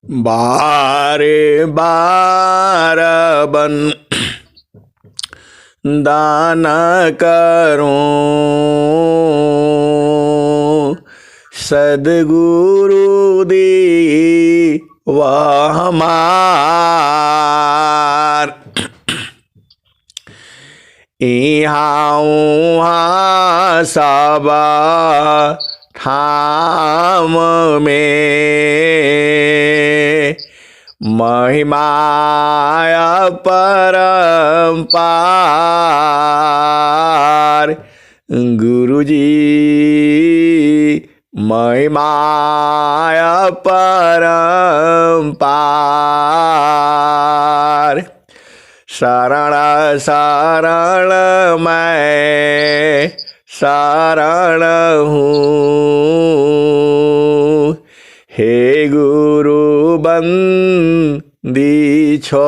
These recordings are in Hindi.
बारे बार बन दान करूं, सदगुरु दी वह हमार। इहाँ सब थाम में महिमाय परम्पार। गुरुजी महिमाय परम्पार। शरण शरण मैं शरण हूँ, हे गुरु बंदी छोर।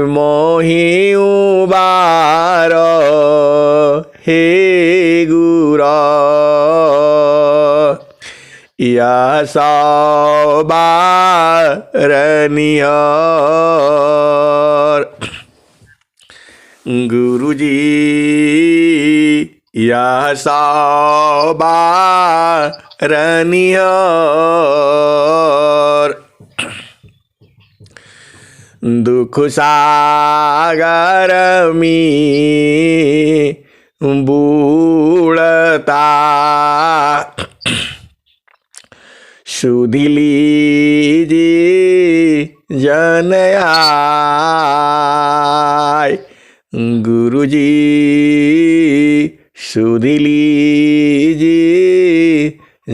मोहि उबारो हे गुरु, यह सौबारनियर। गुरुजी यह सौबारनियर। दुख सागर में बूढ़ता, सुधि लीजिए जन आय। गुरुजी सुधि लीजिए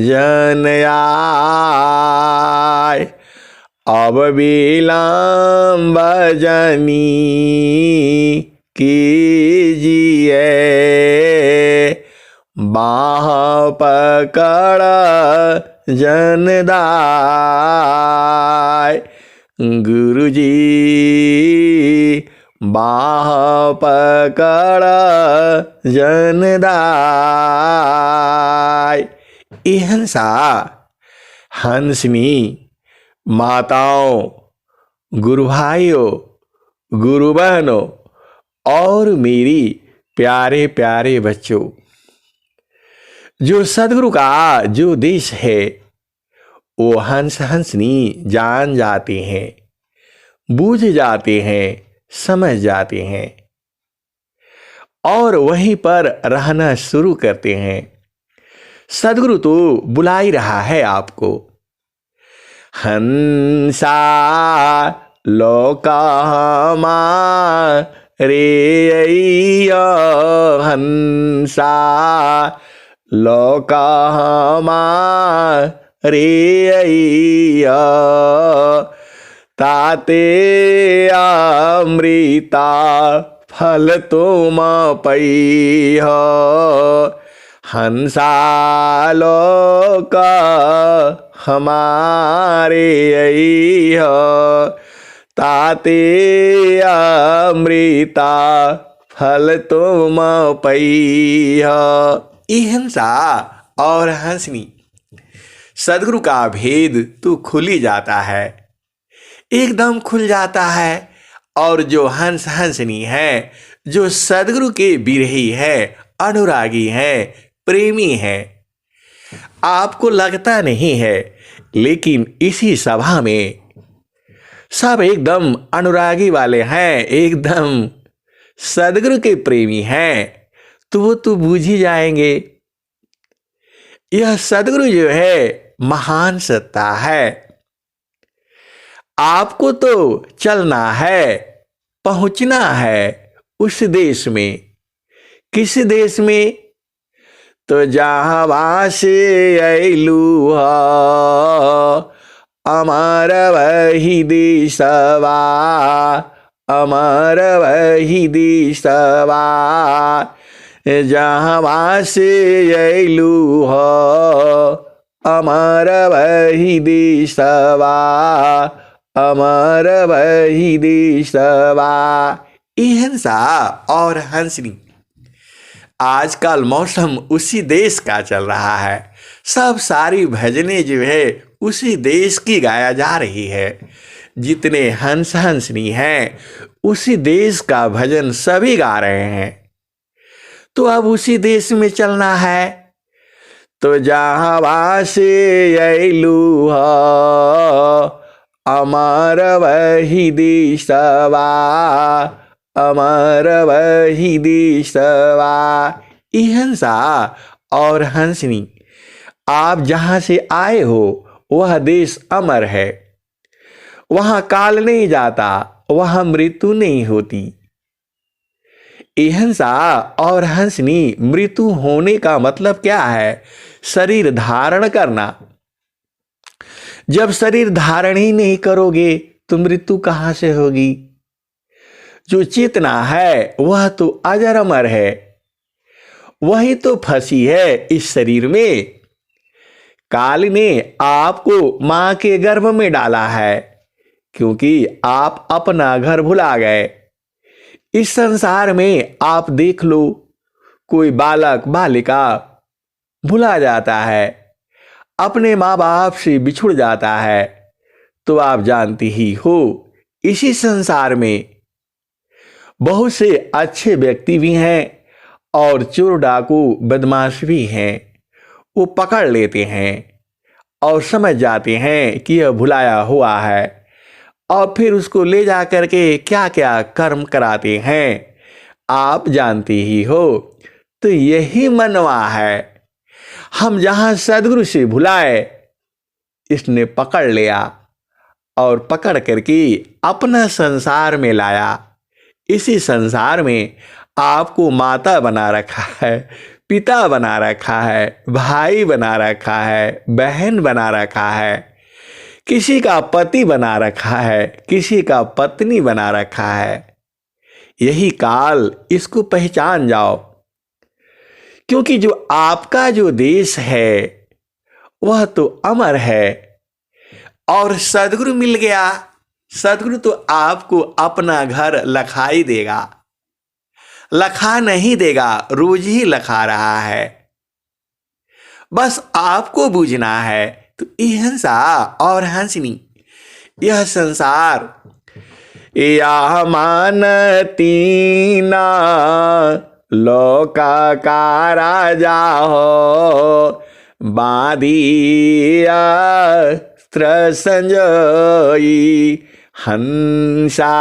जन आय। अब विलम्ब जनी कीजिए, बाह पकड़ जनदाय। गुरुजी बाह पकड़ जनदाय। ये हंसा हंसनी माताओं, गुरु भाइयों, गुरु बहनों और मेरी प्यारे प्यारे बच्चों, जो सदगुरु का जो देश है वो हंस हंसनी जान जाते हैं, बूझ जाते हैं, समझ जाते हैं और वहीं पर रहना शुरू करते हैं। सदगुरु तो बुला ही रहा है आपको। हंसा लोका हमारे अइया, हंसा लोका हमारे अइया। ताते अमृता फल तुम पइह, हंसा लोका हमारे अइह। ताते अमृता फल तुम पइह। ये हंसा और हंसनी सदगुरु का भेद तो खुल ही जाता है, एकदम खुल जाता है। और जो हंस हंसनी है, जो सदगुरु के बिरही है, अनुरागी है, प्रेमी है, आपको लगता नहीं है लेकिन इसी सभा में सब एकदम अनुरागी वाले हैं, एकदम सदगुरु के प्रेमी हैं, तो वो तो बूझ ही जाएंगे। यह सदगुरु जो है महान सत्ता है। आपको तो चलना है, पहुंचना है उस देश में। किस देश में? तो जहाँ से अइलू ह, अमर वही देशवा, अमर वही देशवा। जहाँ से अइलू ह, अमर वही देशवा, अमर वही देशवा। ये हंसा और हंसनी आजकल मौसम उसी देश का चल रहा है। सब सारी भजनें जो है उसी देश की गाया जा रही है। जितने हंस हंसनी हैं उसी देश का भजन सभी गा रहे हैं। तो अब उसी देश में चलना है। तो जहाँ वासे अइलू ह अमर वही देशवा, अमर वही देशवा। ई हंसा और हंसनी, आप जहाँ से आए हो वह देश अमर है। वहाँ काल नहीं जाता, वहाँ मृत्यु नहीं होती। ई हंसा और हंसनी, मृत्यु होने का मतलब क्या है? शरीर धारण करना। जब शरीर धारण ही नहीं करोगे तो मृत्यु कहाँ से होगी? जो चेतना है वह तो अजर अमर है, वही तो फंसी है इस शरीर में। काल ने आपको मां के गर्भ में डाला है क्योंकि आप अपना घर भुला गए। इस संसार में आप देख लो, कोई बालक बालिका भुला जाता है, अपने माँ बाप से बिछुड़ जाता है। तो आप जानती ही हो इसी संसार में बहुत से अच्छे व्यक्ति भी हैं और चोर डाकू बदमाश भी हैं। वो पकड़ लेते हैं और समझ जाते हैं कि यह भुलाया हुआ है और फिर उसको ले जा करके क्या क्या कर्म कराते हैं आप जानती ही हो। तो यही मनवा है। हम जहाँ सदगुरु से भुलाए, इसने पकड़ लिया और पकड़ करके अपना संसार में लाया। इसी संसार में आपको माता बना रखा है, पिता बना रखा है, भाई बना रखा है, बहन बना रखा है, किसी का पति बना रखा है, किसी का पत्नी बना रखा है। यही काल, इसको पहचान जाओ। क्योंकि जो आपका जो देश है वह तो अमर है। और सदगुरु मिल गया, सदगुरु तो आपको अपना घर लखाई देगा। लखा नहीं देगा, रोज ही लखा रहा है। बस आपको बूझना है। तो यह हंसा और हंसनी, यह संसार या मानती ना लोका का राजा हो, बाधिया संजोई हंसा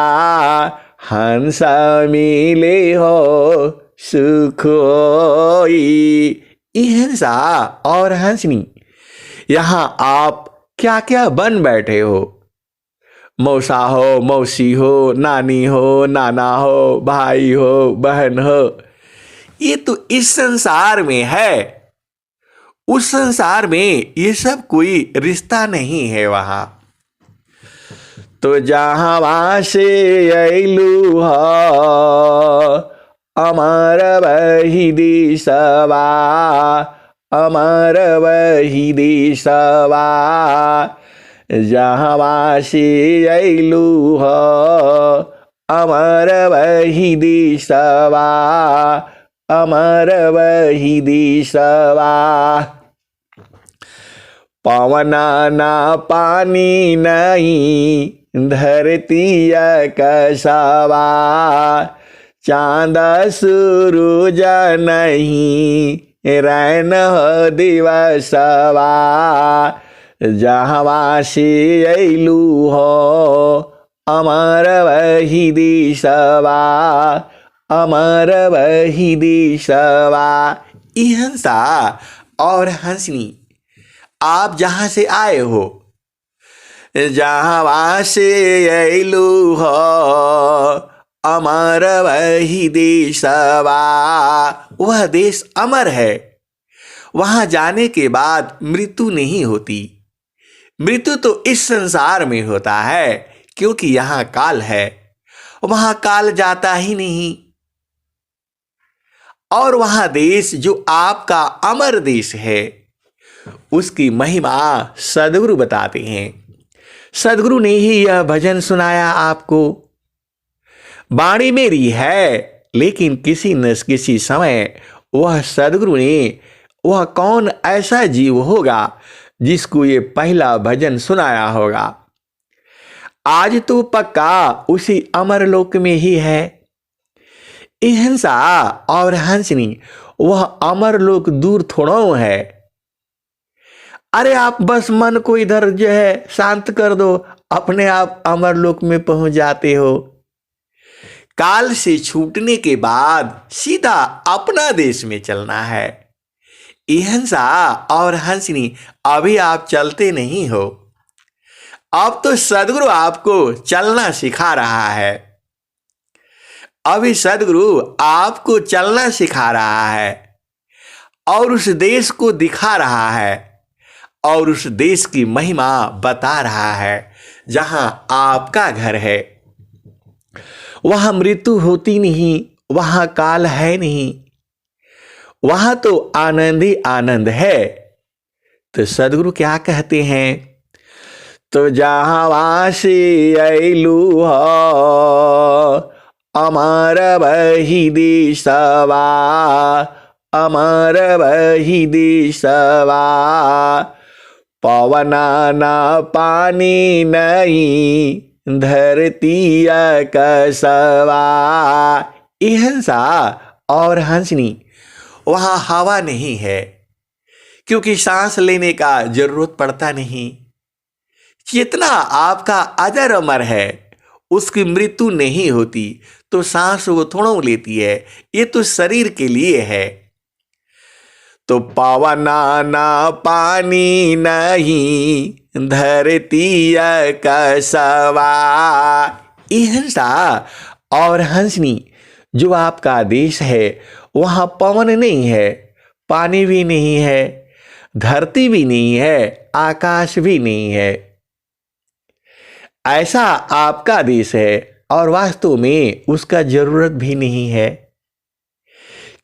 हंसा मिले हो सुख होई। हंसा और हंसनी, यहाँ आप क्या क्या बन बैठे हो? मौसा हो, मौसी हो, नानी हो, नाना हो, भाई हो, बहन हो। ये तो इस संसार में है। उस संसार में ये सब कोई रिश्ता नहीं है। वहां तो जहां वासे अइलू ह अमर वही देशवा, अमर वही देशवा। जहां वासे अइलू ह अमर वही देशवा, अमर वही देशवा। पवन ना पानी नहीं धरती कसवा, चांद सूरज नहीं रैन हो दिवसवा। जहाँ वासी अइलू हो अमर वही देशवा, अमर वही देशवा। ई हंसा और हंसनी, आप जहां से आए हो, जहां वासे अइलू हो अमर वही देशवा। वह देश अमर है। वहां जाने के बाद मृत्यु नहीं होती। मृत्यु तो इस संसार में होता है क्योंकि यहाँ काल है, वहां काल जाता ही नहीं। और वहां देश जो आपका अमर देश है उसकी महिमा सदगुरु बताते हैं। सदगुरु ने ही यह भजन सुनाया आपको। वाणी मेरी है लेकिन किसी न किसी समय वह सदगुरु ने वह कौन ऐसा जीव होगा जिसको ये पहला भजन सुनाया होगा। आज तो पक्का उसी अमरलोक में ही है। हिंसा और हंसनी वह अमरलोक दूर थोड़ा है। अरे आप बस मन को इधर जो है शांत कर दो, अपने आप अमरलोक में पहुंच जाते हो। काल से छूटने के बाद सीधा अपना देश में चलना है। हिंसा और हंसनी अभी आप चलते नहीं हो। अब तो सदगुरु आपको चलना सिखा रहा है। अभी सदगुरु आपको चलना सिखा रहा है और उस देश को दिखा रहा है और उस देश की महिमा बता रहा है जहां आपका घर है। वहां मृत्यु होती नहीं, वहां काल है नहीं, वहां तो आनंद ही आनंद है। तो सदगुरु क्या कहते हैं, तो जहां वासी अइलू हो अमर वही दिशवा, अमर वही दिशवा, पवन न पानी नहीं धरती कसवा। हिंसा और हंसनी वहाँ हवा नहीं है, क्योंकि सांस लेने का जरूरत पड़ता नहीं। चेतना आपका अजर अमर है, उसकी मृत्यु नहीं होती, तो सांस वो थोड़ा लेती है, ये तो शरीर के लिए है। तो पवना ना पानी नहीं धरती कसवा। हिंसा और हंसनी जो आपका देश है, वहाँ पवन नहीं है, पानी भी नहीं है, धरती भी नहीं है, आकाश भी नहीं है। ऐसा आपका देश है और वास्तव में उसका जरूरत भी नहीं है,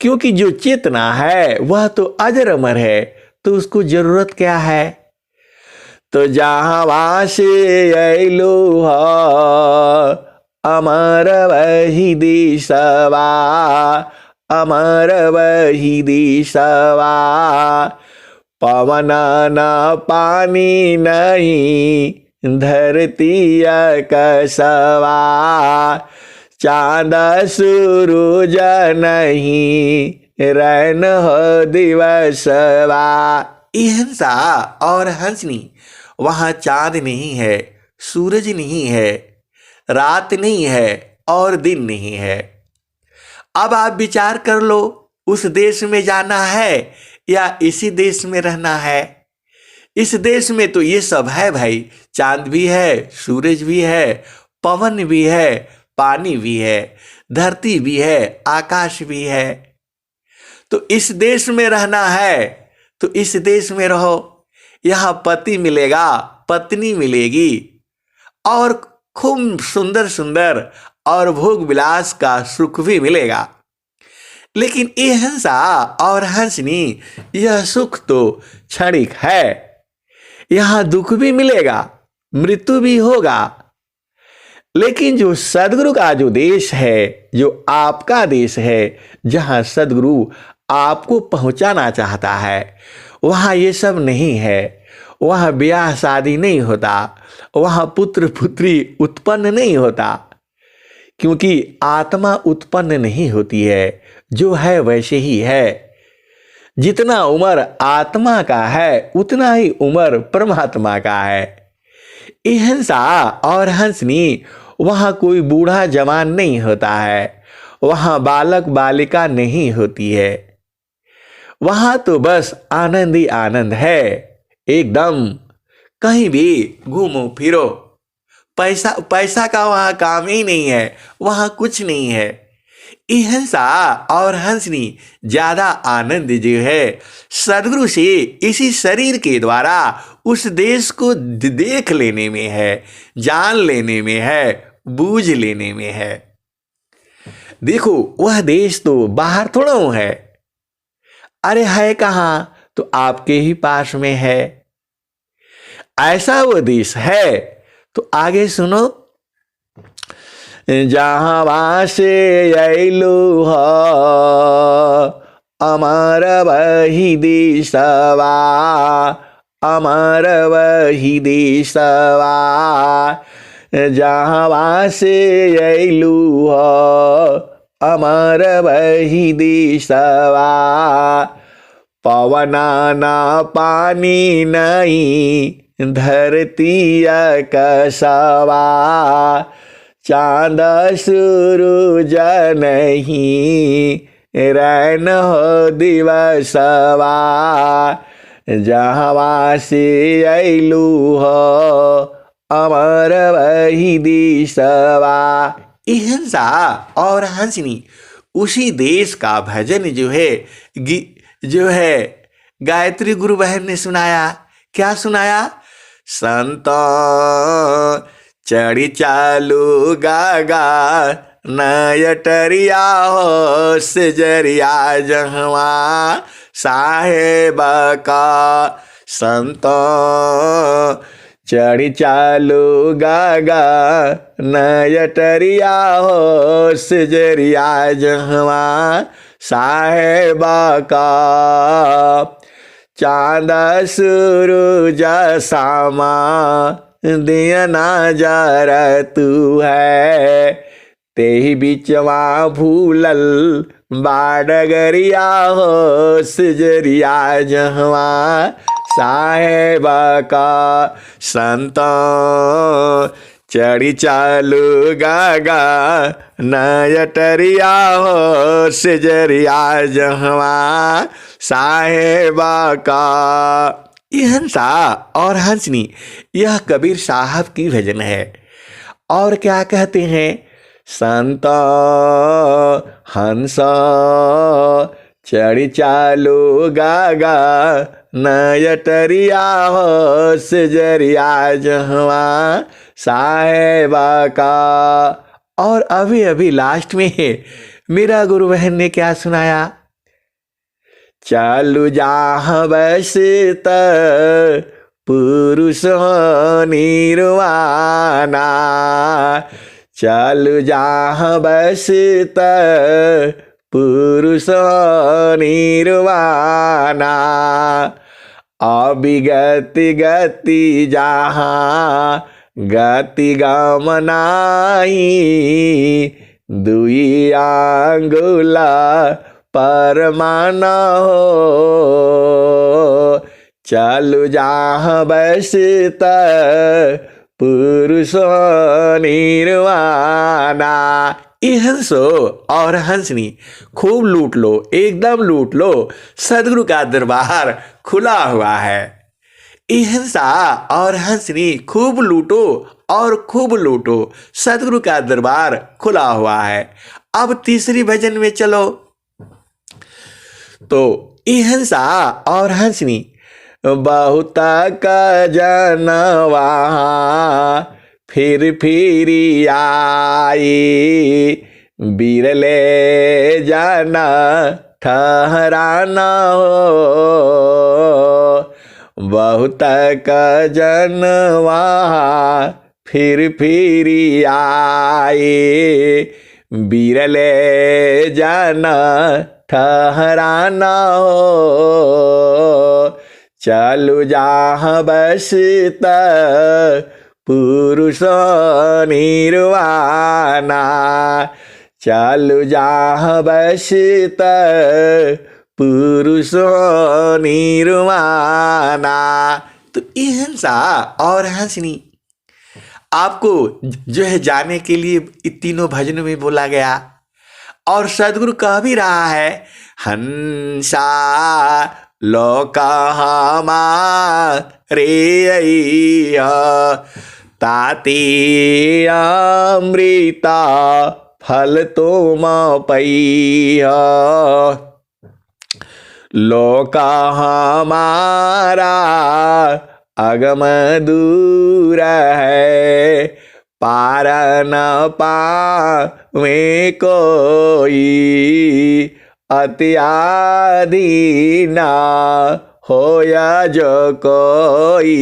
क्योंकि जो चेतना है वह तो अजर अमर है, तो उसको जरूरत क्या है। तो जहां वासे अइलू हो अमर वही दिशवा, अमर वही दिशवा, पवन न पानी नहीं धरती कसवा, चांद सूरज नहीं रैन हो दिवसवा। हिंसा और हंसनी वहाँ चांद नहीं है, सूरज नहीं है, रात नहीं है और दिन नहीं है। अब आप विचार कर लो, उस देश में जाना है या इसी देश में रहना है। इस देश में तो ये सब है भाई, चांद भी है, सूरज भी है, पवन भी है, पानी भी है, धरती भी है, आकाश भी है। तो इस देश में रहना है तो इस देश में रहो। यहाँ पति मिलेगा, पत्नी मिलेगी और खूब सुंदर सुंदर और भोग विलास का सुख भी मिलेगा। लेकिन ये हिंसा और हंसनी यह सुख तो क्षणिक है। यहाँ दुख भी मिलेगा, मृत्यु भी होगा। लेकिन जो सदगुरु का जो देश है, जो आपका देश है, जहाँ सदगुरु आपको पहुँचाना चाहता है, वहाँ ये सब नहीं है। वहाँ ब्याह शादी नहीं होता, वहाँ पुत्र पुत्री उत्पन्न नहीं होता, क्योंकि आत्मा उत्पन्न नहीं होती है, जो है वैसे ही है। जितना उम्र आत्मा का है उतना ही उम्र परमात्मा का है। हिंसा और हंसनी वहाँ कोई बूढ़ा जवान नहीं होता है, वहाँ बालक बालिका नहीं होती है। वहाँ तो बस आनंद ही आनंद है एकदम। कहीं भी घूमो फिरो, पैसा का वहाँ काम ही नहीं है, वहाँ कुछ नहीं है। हिंसा और हंसनी ज्यादा आनंद जो है सदगुरु से इसी शरीर के द्वारा उस देश को देख लेने में है, जान लेने में है, बूझ लेने में है। देखो वह देश तो बाहर थोड़ा है, अरे है कहाँ, तो आपके ही पास में है। ऐसा वो देश है। तो आगे सुनो, जहाँ वासे अइलू हो अमर वही देशवा, अमर वही देशवा, जहाँ से अइलू हो, अमर वही देशवा। पवना ना पानी नहीं, धरती आकाशवा, चाँद सूरज नहीं, रैन हो दिवसवा, जहाँ से अइलू हो, अमर वही देशवा। हिंसा और हंसनी उसी देश का भजन जो है गायत्री गुरु बहन ने सुनाया। क्या सुनाया? संत चढ़ी चालू गागा, नयटरिया हो सजरिया, जहवा साहेब का। संत चढ़ी चालू गागा, नयटरिया हो सजरिया, जहवा साहेब का। चाँद सूरज सामा, दिया नजारा तू है, तेही बीचवा भूलल बाडगरिया हो सजरिया, जहवा साहेब का। संत चढ़ी चालू गागा, नयटरिया हो सजरिया, जहवा साहेब का। यह हंसा और हंसनी यह कबीर साहब की भजन है। और क्या कहते हैं? संत हंस चढ़ी चालू गागा, नयटरिया हो सजरिया, जहवा साहेब का। और अभी अभी लास्ट में मेरा गुरु बहन ने क्या सुनाया? चालू जहाँ बसत पुरुष निर्वाणा, चालू जहाँ बसत पुरुष निर्वाणा, अविगति गति जहाँ गति गमनाई, दुई आंगुला परमाना हो, चालू जहाँ बसत पुरुष निर्वाणा। हंसो और हंसनी खूब लूट लो, एकदम लूट लो, सदगुरु का दरबार खुला हुआ है। हिंसा और हंसनी खूब लूटो और खूब लूटो, सदगुरु का दरबार खुला हुआ है। अब तीसरी भजन में चलो। तो हिंसा और हंसनी बहुत का जनवा, फिर आई, बिरले जाना ठहराना हो, बहुत का जनवा फिर आई, बिरले जाना ठहराना हो, चालू जहाँ बसत पुरुष निर्वाणा, चालू जहाँ बसत पुरुष निर्वाणा। तो हिंसा और हंसनी आपको जो है जाने के लिए तीनों भजनों में बोला गया। और सदगुरु कह भी रहा है, हंसा लोका हमारे ताती अमृता फल तुम पैया, लोका हमारा अगम दूर है, पार न पावे कोई, अत्यादि ना होया जो कोई,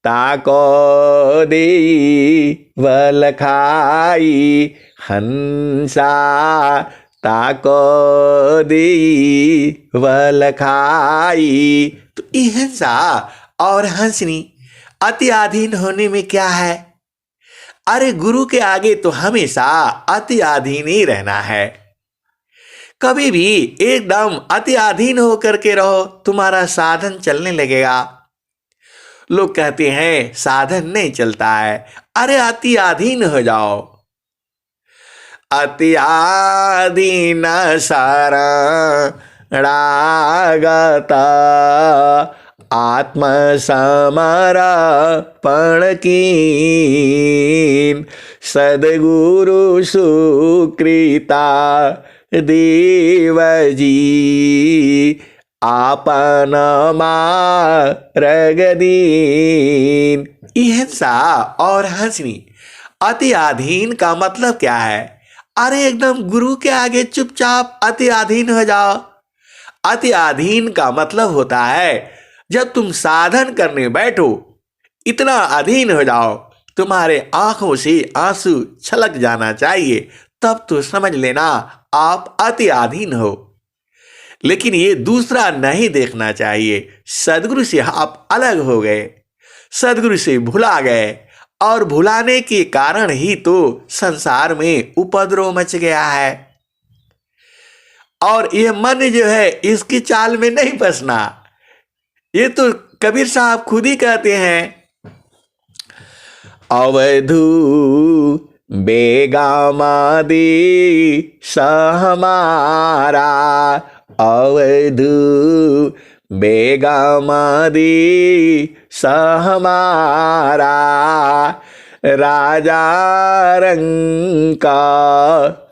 ताको दी वल खाई, हंसा ताको दी वल खाई। तो हिंसा और हंसनी अति अधीन होने में क्या है? अरे गुरु के आगे तो हमेशा अति अधीन ही रहना है। कभी भी एकदम अति अधीन होकर के रहो, तुम्हारा साधन चलने लगेगा। लोग कहते हैं साधन नहीं चलता है। अरे अति अधीन हो जाओ। अति अधीन शरणागत आत्मसमर्पण कीन। सद्गुरु सुकृता देव जी आपन मार्ग दीन। हिंसा और हंसनी अति अधीन का मतलब क्या है? अरे एकदम गुरु के आगे चुपचाप अति अधीन हो जाओ। अति अधीन का मतलब होता है जब तुम साधन करने बैठो इतना अधीन हो जाओ, तुम्हारे आंखों से आंसू छलक जाना चाहिए, तब तो समझ लेना आप अति अधीन हो। लेकिन ये दूसरा नहीं देखना चाहिए। सदगुरु से आप अलग हो गए, सदगुरु से भुला गए, और भुलाने के कारण ही तो संसार में उपद्रव मच गया है। और ये मन जो है इसकी चाल में नहीं फंसना। ये तो कबीर साहब खुद ही कहते हैं, अवधू बेगामादी सहमारा। अवधू बेगामादी सहमारा। राजा रंका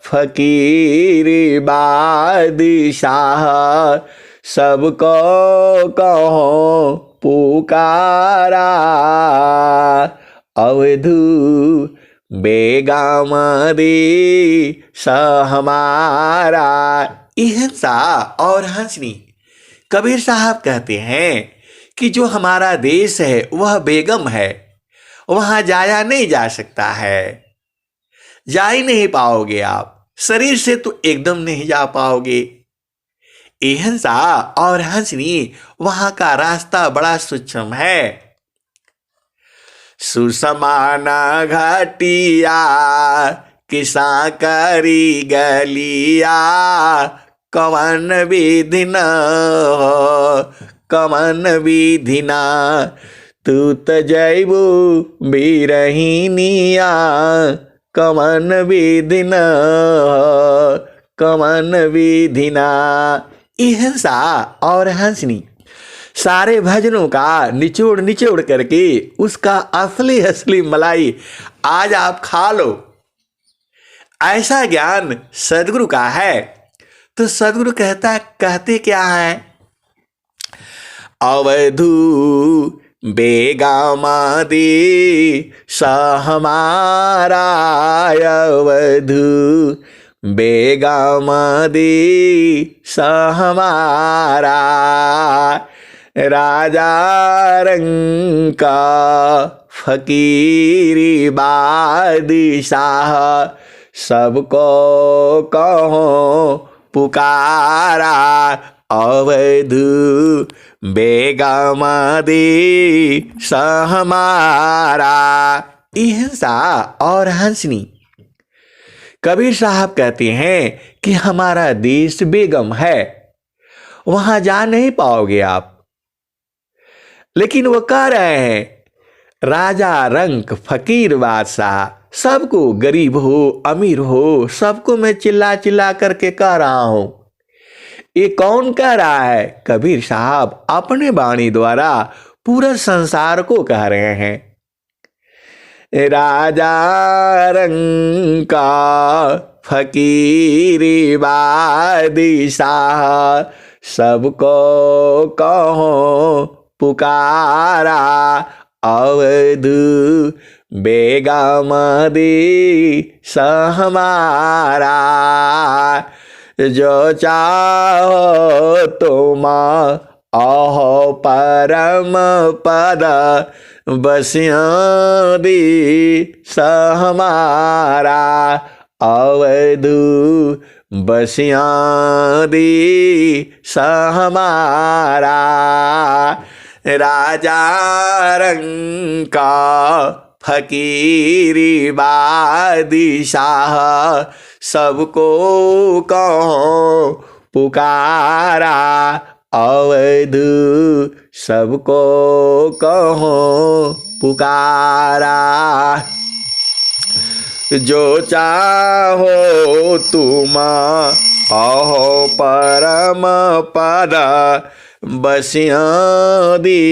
फकीर बादशाह। सबको कहो पुकारा। अवधू बेगामादी सहमारा। हिंसा और हंसनी कबीर साहब कहते हैं कि जो हमारा देश है वह बेगम है, वहां जाया नहीं जा सकता है। जा ही नहीं पाओगे आप, शरीर से तो एकदम नहीं जा पाओगे। हिंसा और हंसनी वहां का रास्ता बड़ा सूक्ष्म है। सुसमाना घटिया किसा करी गलिया। कवन विधि न हो कवन विधि ना। तू त जैबू बिरहिनिया। कवन विधि न हो कवन विधि ना। हिंसा और हंसनी सारे भजनों का निचोड़ निचोड़ करके उसका असली असली मलाई आज आप खा लो। ऐसा ज्ञान सदगुरु का है। तो सदगुरु कहते क्या है? अवधू बेगामादी सहमारा। अवधू बेगामादी सहमारा। राजा रंका फकीरी बादशाह। सबको कहो पुकारा। अवधू बेगामादी सहमारा। हिंसा और हंसनी कबीर साहब कहते हैं कि हमारा देश बेगम है, वहां जा नहीं पाओगे आप। लेकिन वो कह रहे हैं राजा रंक फकीर बादशाह, सबको गरीब हो अमीर हो सबको मैं चिल्ला चिल्ला करके कह रहा हूं। ये कौन कह रहा है? कबीर साहब अपने वाणी द्वारा पूरा संसार को कह रहे हैं। राजा रंका फकीरी बादशाह। सबको कहो पुकारा। अवधू बेगामादी सहमारा। जो चाहो तुम अहो परम पद। बसियां दी सहमारा। अवधू बसियां दी सहमारा। राजा रंका फकीरी बादशाह सबको कहो पुकारा। अवध सबको कहो पुकारा। जो चाहो तुम अहो परम पद बसियां दी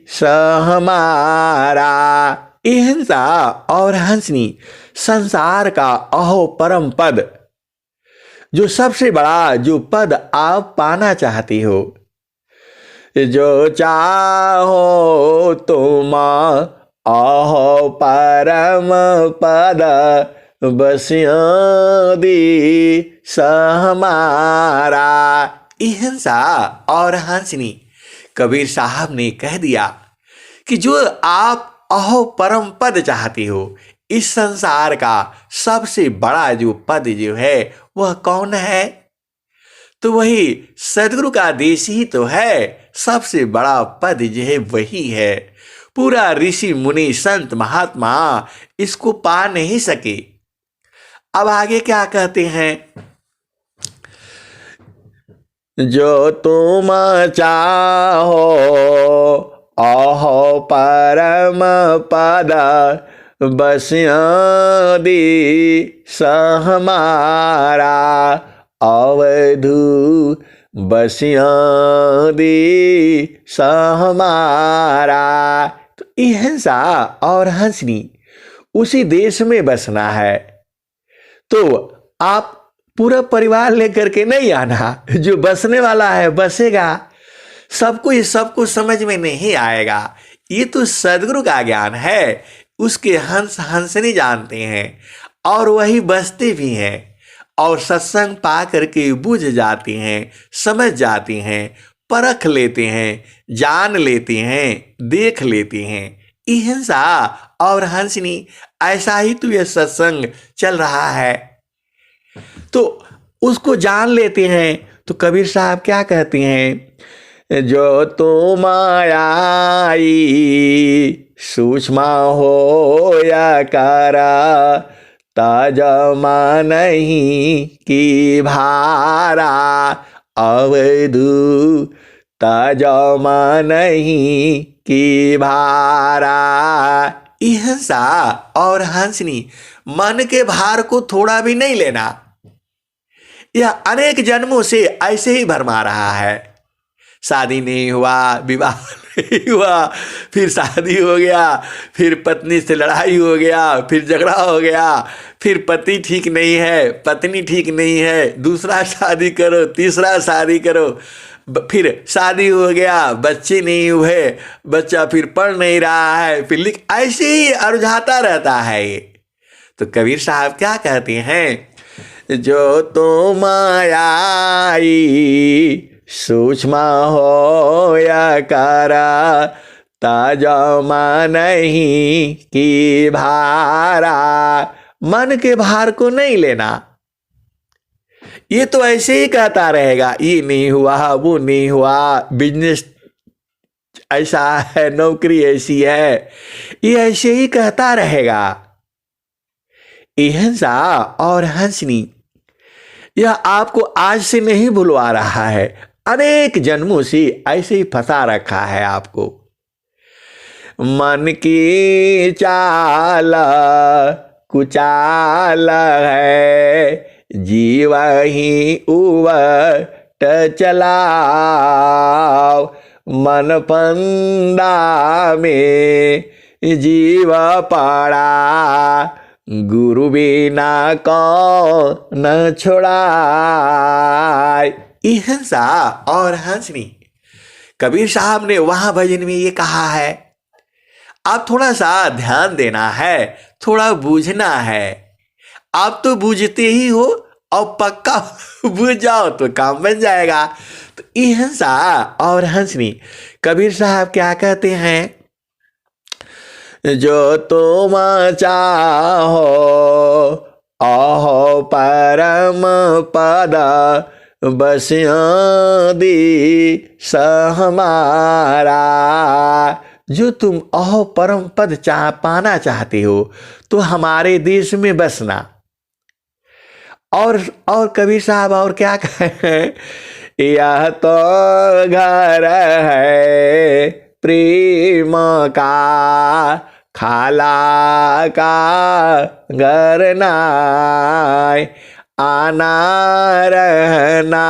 सहमारा। हिंसा और हंसनी संसार का अहो परम पद, जो सबसे बड़ा जो पद आप पाना चाहती हो। जो चाहो तुम अहो परम पद बसियां दी सहमारा। हिंसा और हंसनी कबीर साहब ने कह दिया कि जो आप अहो परम पद चाहती हो, इस संसार का सबसे बड़ा जो पद जो है वह कौन है? तो वही सदगुरु का देश ही तो है। सबसे बड़ा पद जो है वही है। पूरा ऋषि मुनि संत महात्मा इसको पा नहीं सके। अब आगे क्या कहते हैं? जो तुम चाहो अहो परम पद बसियां दी सहमारा। अवधू बसियां दी सहमारा। तो हिंसा और हंसनी उसी देश में बसना है। तो आप पूरा परिवार लेकर के नहीं आना, जो बसने वाला है बसेगा। सबको समझ में नहीं आएगा। ये तो सदगुरु का ज्ञान है। उसके हंस हंसनी जानते हैं और वही बसते भी हैं और सत्संग पा करके बुझ जाते हैं, समझ जाते हैं, परख लेते हैं, जान लेते हैं, देख लेते हैं। हिंसा और हंसनी ऐसा ही तो यह सत्संग चल रहा है, तो उसको जान लेते हैं। तो कबीर साहब क्या कहते हैं? जो तुम आई सूक्ष्म हो या कारा, ताजमा नहीं की भारा। अवधू ताजमा नहीं की भारा। हिंसा और हंसनी मन के भार को थोड़ा भी नहीं लेना। यह अनेक जन्मों से ऐसे ही भरमा रहा है। शादी नहीं हुआ, विवाह नहीं हुआ, फिर शादी हो गया, फिर पत्नी से लड़ाई हो गया, फिर झगड़ा हो गया, फिर पति ठीक नहीं है, पत्नी ठीक नहीं है, दूसरा शादी करो, तीसरा शादी करो, फिर शादी हो गया, बच्चे नहीं हुए, बच्चा फिर पढ़ नहीं रहा है, फिर ऐसे ही अरुझाता रहता है ये। तो कबीर साहब क्या कहते हैं? जो तुम आई सूक्ष्म हो या कारा, ताजमा नहीं की भारा। मन के भार को नहीं लेना। ये तो ऐसे ही कहता रहेगा, ये नहीं हुआ, वो नहीं हुआ, बिजनेस ऐसा है, नौकरी ऐसी है, ये ऐसे ही कहता रहेगा। हिंसा और हंसनी यह आपको आज से नहीं भुलवा रहा है, अनेक जन्मों से ऐसे ही फंसा रखा है आपको। मन की चाल कुचाल है, जीव ही उवट चलाओ। मन फंदा में जीव पड़ा, गुरु बिना कौन न छोड़ाए। हिंसा और हंसनी कबीर साहब ने वहां भजन में ये कहा है। आप थोड़ा सा ध्यान देना है, थोड़ा बूझना है। आप तो बूझते ही हो और पक्का बूझ जाओ तो काम बन जाएगा। तो हिंसा और हंसनी कबीर साहब क्या कहते हैं? जो तुम चाहो अहो परम पद बस्यादी सहमारा। जो तुम अहो परम पद पाना चाहते हो तो हमारे देश में बसना। और कबीर साहब और क्या कहें, यह तो घर है प्रेम का, खाला का घर नाय, आना रहना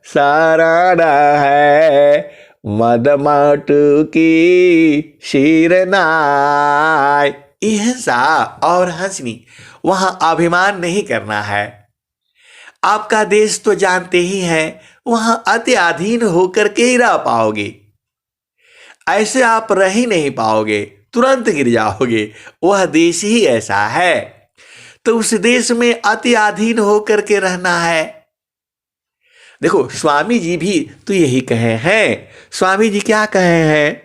शरण है, मदमट की शिरनाय। हिंसा और हंसनी, वहां अभिमान नहीं करना है। आपका देश तो जानते ही हैं, वहां अत्याधीन होकर के ही रह पाओगे, ऐसे आप रह ही नहीं पाओगे, तुरंत गिर जाओगे। वह देश ही ऐसा है, तो उस देश में अत्याधीन होकर के रहना है। देखो स्वामी जी भी तो यही कहे हैं। स्वामी जी क्या कहे हैं,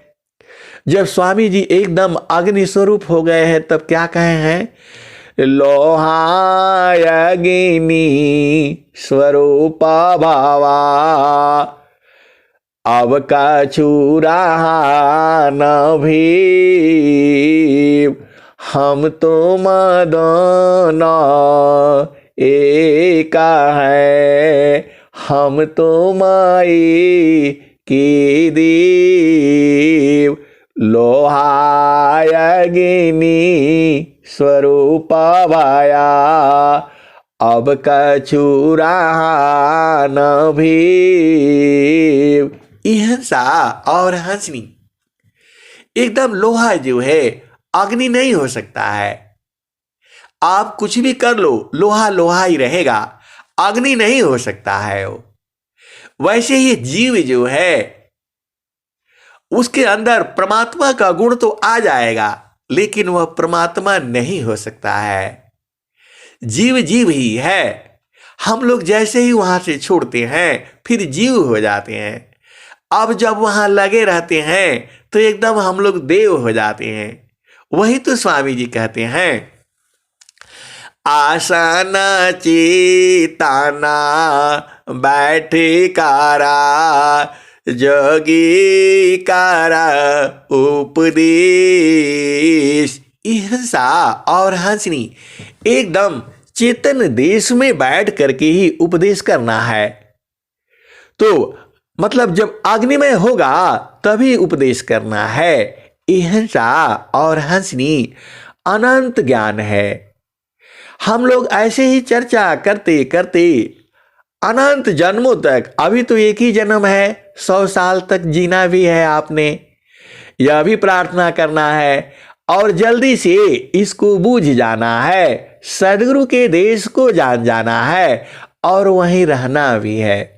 जब स्वामी जी एकदम अग्नि स्वरूप हो गए हैं तब क्या कहे हैं, लोहाय अग्नि स्वरूप भावा, अब का चूरा न भी, हम तुम दोनों एक है, हम तुम्हारी की दीव, लोहाय अग्नि स्वरूप भाया, अब कछुरा न भी। हिंसा और हंसनी, एकदम लोहा जो है अग्नि नहीं हो सकता है। आप कुछ भी कर लो, लोहा लोहा ही रहेगा, अग्नि नहीं हो सकता है वो। वैसे ही जीव जो है उसके अंदर परमात्मा का गुण तो आ जाएगा, लेकिन वह परमात्मा नहीं हो सकता है। जीव जीव ही है। हम लोग जैसे ही वहां से छोड़ते हैं फिर जीव हो जाते हैं। अब जब वहां लगे रहते हैं तो एकदम हम लोग देव हो जाते हैं। वही तो स्वामी जी कहते हैं, आसन चेताना बैठे कारा, जोगी कारा उपदेश। हिंसा और हंसनी एकदम चेतन देश में बैठ करके ही उपदेश करना है। तो मतलब जब अग्निमय होगा तभी उपदेश करना है। हिंसा और हंसनी अनंत ज्ञान है। हम लोग ऐसे ही चर्चा करते करते अनंत जन्मों तक, अभी तो एक ही जन्म है, 100 साल तक जीना भी है आपने, यह भी प्रार्थना करना है और जल्दी से इसको बूझ जाना है, सदगुरु के देश को जान जाना है और वहीं रहना भी है।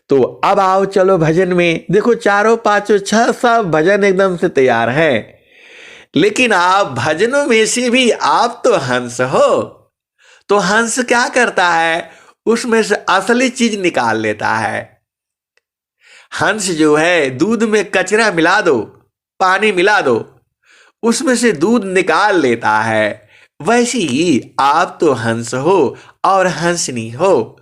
तो अब आओ चलो भजन में। देखो चारों पांचों छह सब भजन एकदम से तैयार हैं, लेकिन आप भजनों में से भी आप तो हंस हो। तो हंस क्या करता है, उसमें से असली चीज निकाल लेता है। हंस जो है दूध में कचरा मिला दो, पानी मिला दो, उसमें से दूध निकाल लेता है। वैसे ही आप तो हंस हो और हंसनी हो,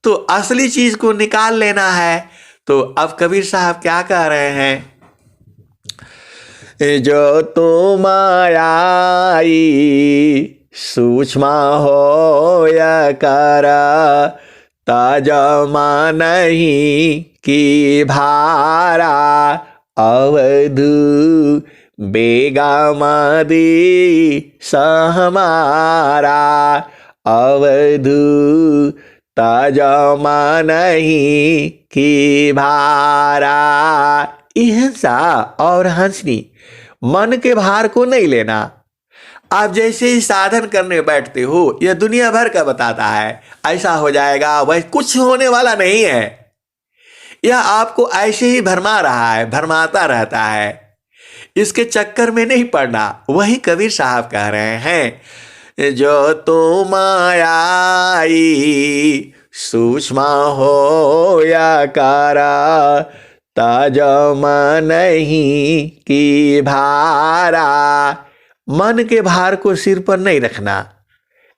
तो असली चीज को निकाल लेना है। तो अब कबीर साहब क्या कह रहे हैं, जो तुम आई सूक्ष्म हो या करा, ताजमा नहीं की भारा, अवधु बेगामदी सहमारा, अवधु ताजमा नहीं की भारा। हिंसा और हंसनी, मन के भार को नहीं लेना। आप जैसे ही साधन करने बैठते हो यह दुनिया भर का बताता है, ऐसा हो जाएगा, वह कुछ होने वाला नहीं है। यह आपको ऐसे ही भरमा रहा है, भरमाता रहता है। इसके चक्कर में नहीं पड़ना। वही कबीर साहब कह रहे हैं, जो तुम आई सूक्ष्म हो या कारा, ताजमा नहीं की भारा। मन के भार को सिर पर नहीं रखना,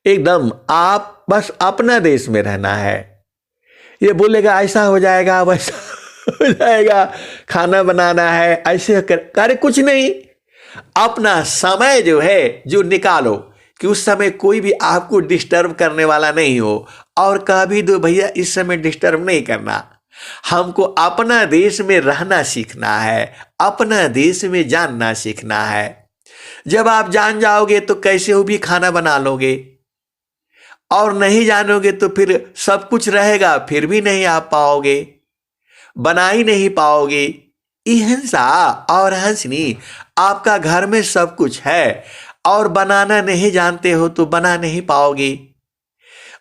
एकदम आप बस अपना देश में रहना है। ये बोलेगा ऐसा हो जाएगा, वैसा हो जाएगा, खाना बनाना है, ऐसे करे कुछ नहीं। अपना समय जो है जो निकालो कि उस समय कोई भी आपको डिस्टर्ब करने वाला नहीं हो, और कह भी दो भैया इस समय डिस्टर्ब नहीं करना। हमको अपना देश में रहना सीखना है, अपना देश में जानना सीखना है। जब आप जान जाओगे तो कैसे हो भी खाना बना लोगे, और नहीं जानोगे तो फिर सब कुछ रहेगा फिर भी नहीं आ पाओगे, बना ही नहीं पाओगे। हिंसा और हंसनी, आपका घर में सब कुछ है और बनाना नहीं जानते हो तो बना नहीं पाओगे।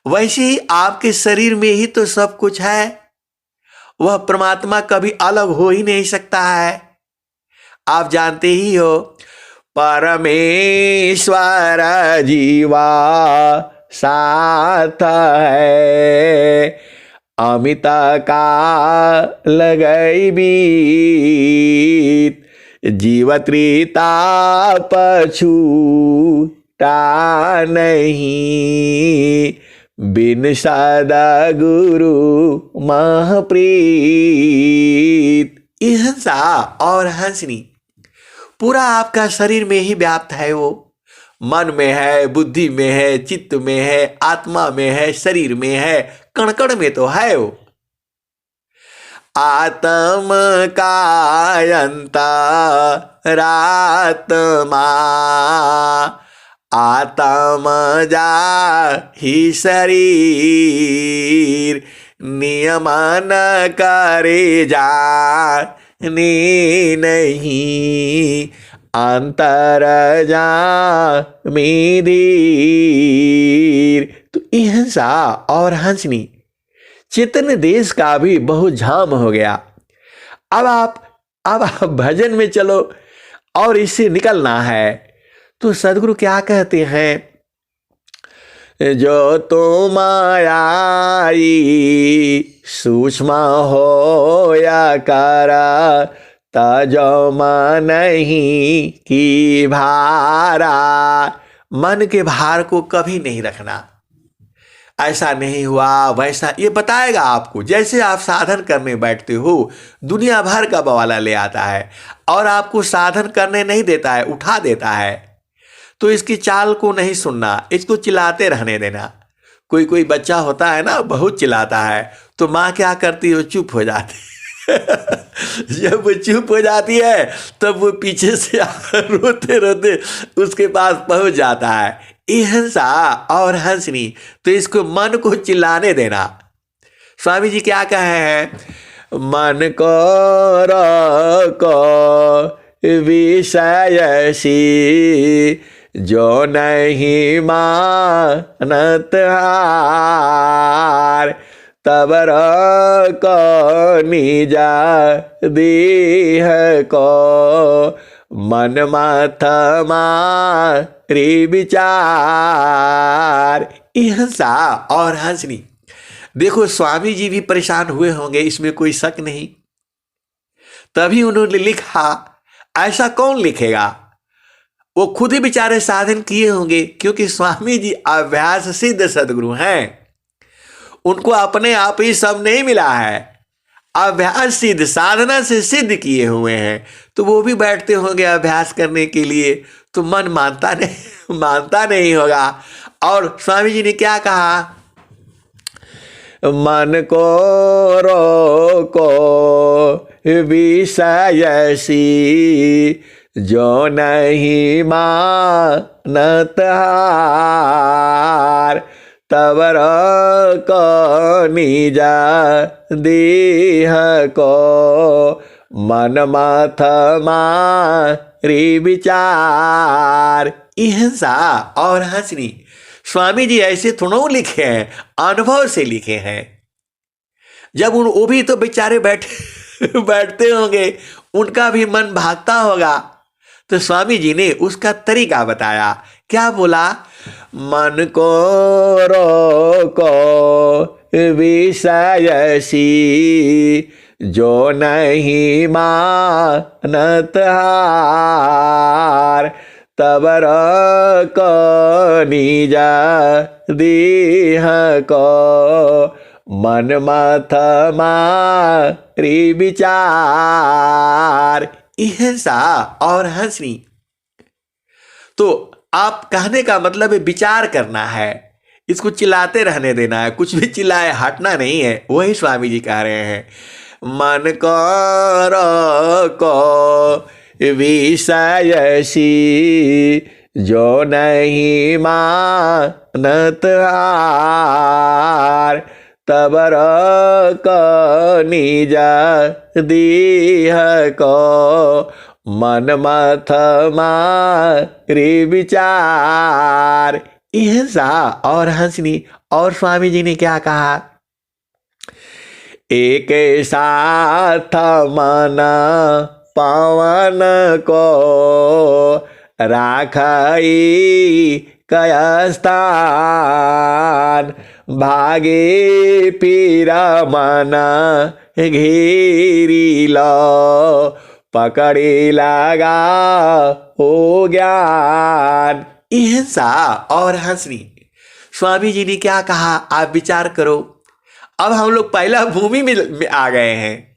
वैसे ही आपके शरीर में ही तो सब कुछ है, वह परमात्मा कभी अलग हो ही नहीं सकता है। आप जानते ही हो परमेश्वर जीवा साथ है, अमित का लगई बीत, जीव त्रिता पछूटा नहीं, बिन सदा गुरु महप्रीत। हिंसा और हंसनी पूरा आपका शरीर में ही व्याप्त है। वो मन में है, बुद्धि में है, चित्त में है, आत्मा में है, शरीर में है, कण कण में तो है वो। आत्म कायंतरात्मा, आत्म जा ही शरीर, नियमन करे जाने नहीं, अंतर जा धीर। तो हिंसा और हंसनी चेतन देश का भी बहुत झाम हो गया। अब आप भजन में चलो और इससे निकलना है। तो सदगुरु क्या कहते हैं, जो तुम आई सूक्ष्म हो या करा, तजो मन नहीं की भारा। मन के भार को कभी नहीं रखना, ऐसा नहीं हुआ वैसा, ये बताएगा आपको। जैसे आप साधन करने बैठते हो, दुनिया भर का बवाला ले आता है और आपको साधन करने नहीं देता है, उठा देता है। तो इसकी चाल को नहीं सुनना, इसको चिल्लाते रहने देना। कोई कोई बच्चा होता है ना, बहुत चिल्लाता है, तो माँ क्या करती है, चुप हो जाती है। जब वो चुप हो जाती है तब वो पीछे से रोते रोते उसके पास पहुंच जाता है। हिंसा और हंसनी, तो इसको मन को चिल्लाने देना। स्वामी जी क्या कहे हैं, मन को रोको विषय सी, जो नहीं मानत हार, तब को निजा दीह को, मन मथ मारी विचार। हिंसा और हंसनी, देखो स्वामी जी भी परेशान हुए होंगे, इसमें कोई शक नहीं। तभी उन्होंने लिखा, ऐसा कौन लिखेगा, वो खुद ही बेचारे साधन किए होंगे, क्योंकि स्वामी जी अभ्यास सिद्ध सदगुरु हैं। उनको अपने आप ही सब नहीं मिला है, अभ्यास सिद्ध साधना से सिद्ध किए हुए हैं। तो वो भी बैठते होंगे अभ्यास करने के लिए, तो मन मानता नहीं होगा। और स्वामी जी ने क्या कहा, मन को रोको विषय सी, जो नहीं मानत हार, तब को निजा देह को, मन मथ मारी विचार। हिंसा और हंसनी, स्वामी जी ऐसे थोड़ा लिखे हैं, अनुभव से लिखे हैं। जब वो भी तो बेचारे बैठते होंगे, उनका भी मन भागता होगा, तो स्वामी जी ने उसका तरीका बताया। क्या बोला, मन को रोको विषय सी, जो नहीं मानत हार, तबर को निज देह को मन मथ मारी विचार। अहिंसा और हंसनी, तो आप कहने का मतलब है विचार करना है, इसको चिल्लाते रहने देना है, कुछ भी चिल्लाए हटना नहीं है। वही स्वामी जी कह रहे हैं, मन को विषयसी जो नहीं मानत हार, तबर को निज देह को मन मथ मारी विचार। अहिंसा और हंसनी। और स्वामी जी ने क्या कहा, एक साथ मन पावन को राखई कयस्थान, भागे पीरा मन घेरी लो, पकड़े लगा हो ज्ञान। अहिंसा और हंसनी। स्वामी जी ने क्या कहा, आप विचार करो। अब हम लोग पहला भूमि में आ गए हैं।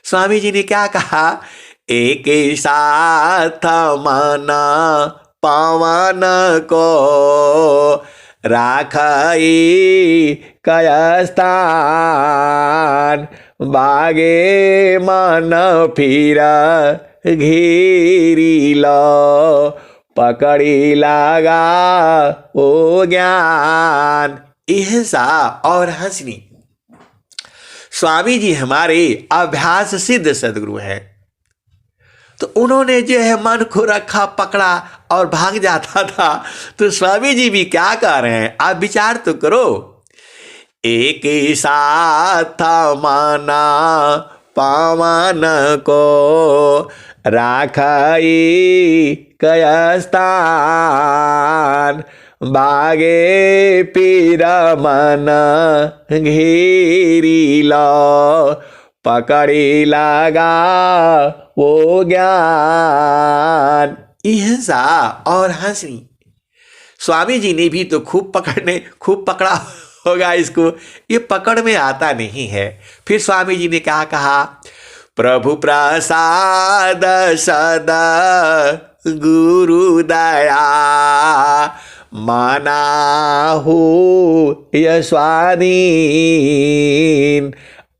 स्वामी जी ने क्या कहा, एक साथ मन पावन को राखई कयस्थान, बागे मन फिर घेरी लो, पकड़ी लगा ओ ज्ञान। अहिंसा और हंसनी। स्वामी जी हमारे अभ्यास सिद्ध सदगुरु हैं, तो उन्होंने जो है मन को रखा, पकड़ा और भाग जाता था। तो स्वामी जी भी क्या कह रहे हैं, आप विचार तो करो। एक साथ माना पावन को राखई कयस्थान, बागे पीरा मन घेरी लो, पकड़ी लगा वो ज्ञान। अहिंसा और हंसनी। स्वामी जी ने भी तो खूब पकड़ा होगा इसको, ये पकड़ में आता नहीं है। फिर स्वामी जी ने क्या कहा, प्रभु प्रसाद सदा गुरु दया, माना हो यस्वाधीन,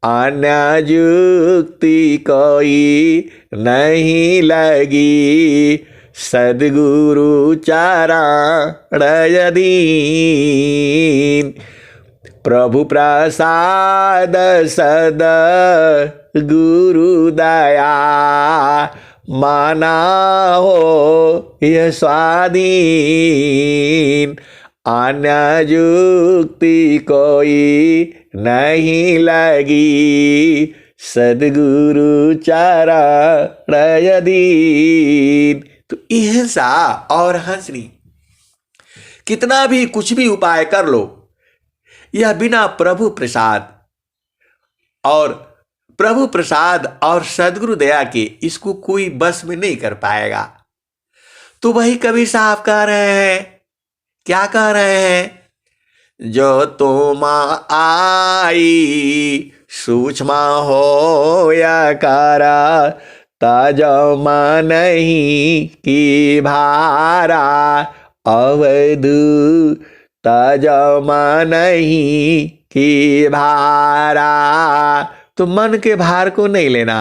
अन्य युक्ति कोई नहीं लगी, सद्गुरु चरण यदीन। प्रभु प्रसाद सदा गुरु दया, माना हो यह स्वाधीन, अन्य युक्ति कोई नहीं लगी, सद्गुरु चरण यदीन। तो अहिंसा और हंसनी। कितना भी कुछ भी उपाय कर लो, यह बिना प्रभु प्रसाद और सद्गुरु दया के इसको कोई बस में नहीं कर पाएगा। तो वही कबीर साहब कह रहे हैं, क्या कह रहे हैं, जो तुम आई सूक्ष्म हो या कारा, तजम नहीं की भारा, अवधु तजम नहीं की भारा। तो मन के भार को नहीं लेना।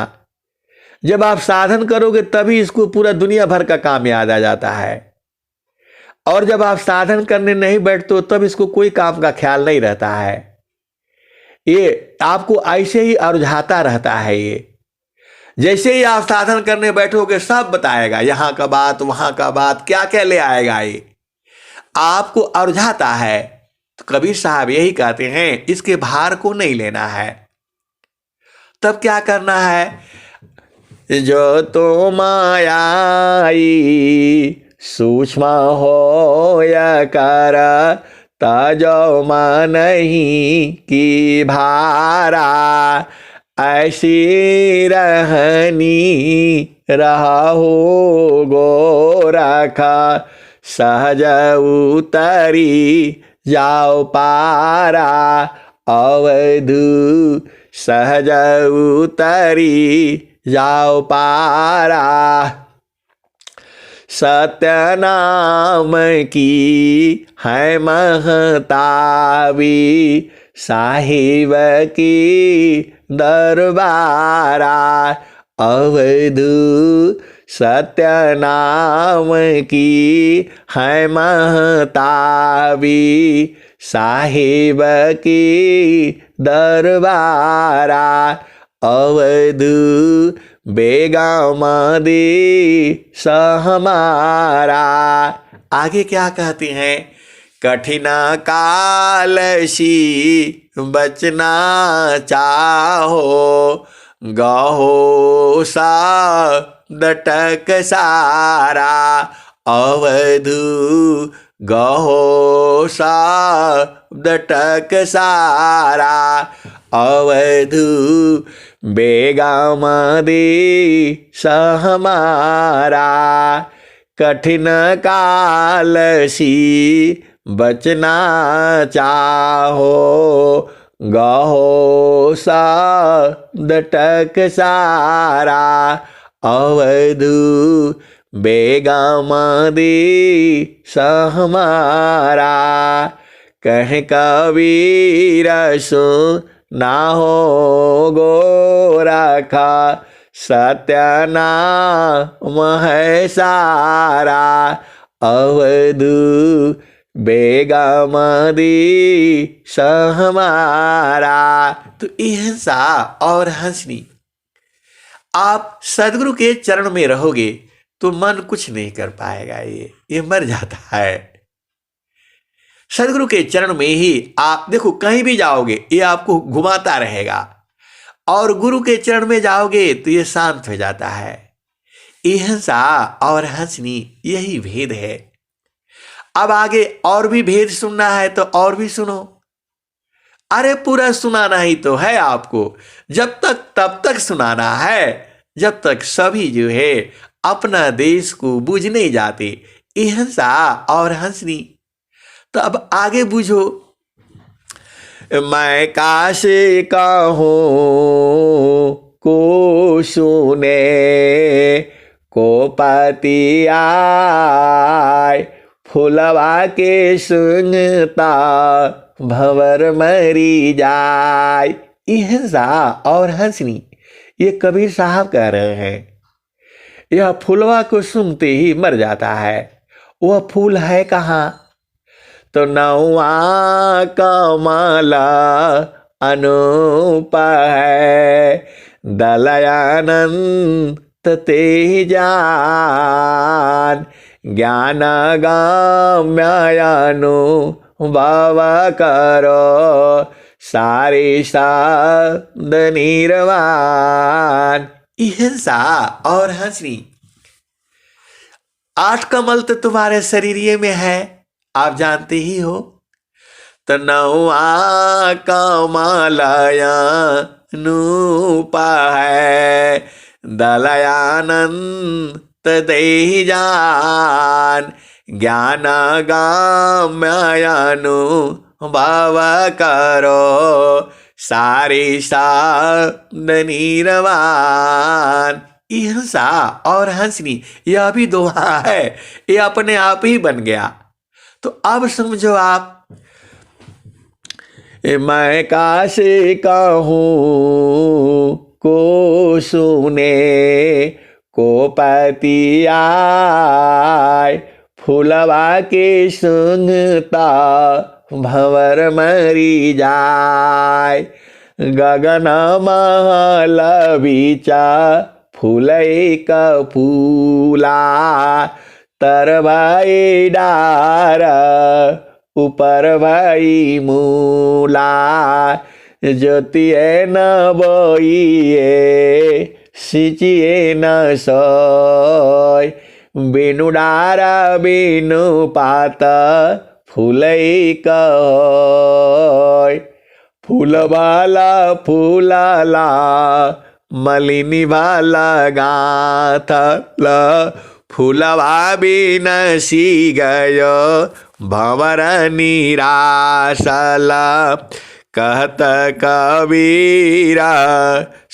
जब आप साधन करोगे तभी इसको पूरा दुनिया भर का काम याद आ जाता है, और जब आप साधन करने नहीं बैठते हो तब इसको कोई काम का ख्याल नहीं रहता है। ये आपको ऐसे ही उलझाता रहता है। ये जैसे ही आप साधन करने बैठोगे सब बताएगा, यहाँ का बात वहाँ का बात, क्या क्या ले आएगा। ये आपको उलझाता है। तो कबीर साहब यही कहते हैं, इसके भार को नहीं लेना है। तब क्या करना है, जो तो मायाई सूक्ष्म हो या कर, तजो नहीं की भारा, ऐसी रहनी रहा हो गो रखा सहज उतरी जाओ पारा अवधू सहज उतरी जाओ पारा सत्य नाम की है महताबी साहिब की दरबारा अवधू सत्य नाम की है महताबी साहिब की दरबारा अवधू बेगामदी सहमारा। आगे क्या कहते हैं? कठिन कालसी बचना चाहो गहो सा दटक सारा अवधू गहो सा दटक सारा अवधू बेगामदी सहमारा। कठिन कालसी बचना चाहो गहो सा दटक सारा अवधू बेगामदी सहमारा। कह कबीर सो ना हो गोरखा सत्य नाम है सारा अवधू बेगामदी सहमारा। तो अहिंसा और हंसनी, आप सदगुरु के चरण में रहोगे तो मन कुछ नहीं कर पाएगा, ये मर जाता है। सदगुरु के चरण में ही आप देखो, कहीं भी जाओगे ये आपको घुमाता रहेगा, और गुरु के चरण में जाओगे तो ये शांत हो जाता है। अहिंसा और हंसनी यही भेद है। अब आगे और भी भेद सुनना है तो और भी सुनो। अरे पूरा सुनाना ही तो है आपको, जब तक तब तक सुनाना है जब तक सभी जो है अपना देश को बूझ नहीं जाते। अहिंसा और हंसनी, तो अब आगे बूझो। मैं काशी का हूँ को सुने को पति आय फुलवा के सुनता भंवर मरी जाय। अहिंसा और हंसनी, ये कबीर साहब कह रहे हैं। यह फुलवा को सुनते ही मर जाता है। वह फूल है कहाँ? तो नौआ कमला अनूप है दलयानंत ते जान ज्ञान गम्यनु बाबा करो सारे शब्द निर्वाण। अहिंसा और हंसनी, 8 कमल तो तुम्हारे शरीर में है, आप जानते ही हो। तो नौआ कमलयानूप है दलयानंत देहि जान ज्ञान गम्यनु भाव करो सारे शब्द निर्वाण। अहिंसा और हंसनी, यह भी दोहा है, ये अपने आप ही बन गया। तो अब समझो आप, मैं काशी का हूँ को सुने को पति आय फुलवा के सुनता भंवर मरी जाय। गगन महल बीचा फूलै का फूला तर भाई डार ऊपर भाई मूला ज्योतिए न बोइए सिंचिए न सोय बिनु डारा बिनु पात फूलै कहोय। फूल वाला फूलाला मलिनी वाला गाथला फूलवा बिनसी गयो भंवर निरासल। कहत कबीरा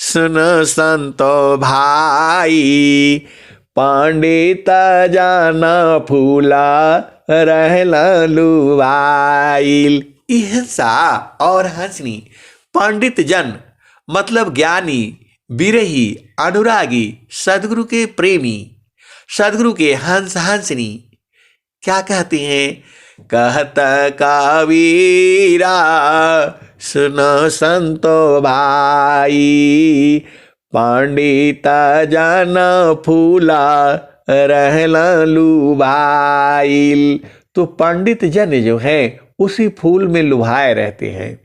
सुन संतो भाई, पंडित जन फूला रहल लुभाइल। हिंसा और हंसनी पंडित जन मतलब ज्ञानी, विरही, अनुरागी, सदगुरु के प्रेमी, सदगुरु के हंस हंसनी क्या कहते हैं? कहत कबीरा सुनो संतो भाई, पंडित जन फूला रहल लुभाइल। तो पंडित जन जो हैं उसी फूल में लुभाए रहते हैं।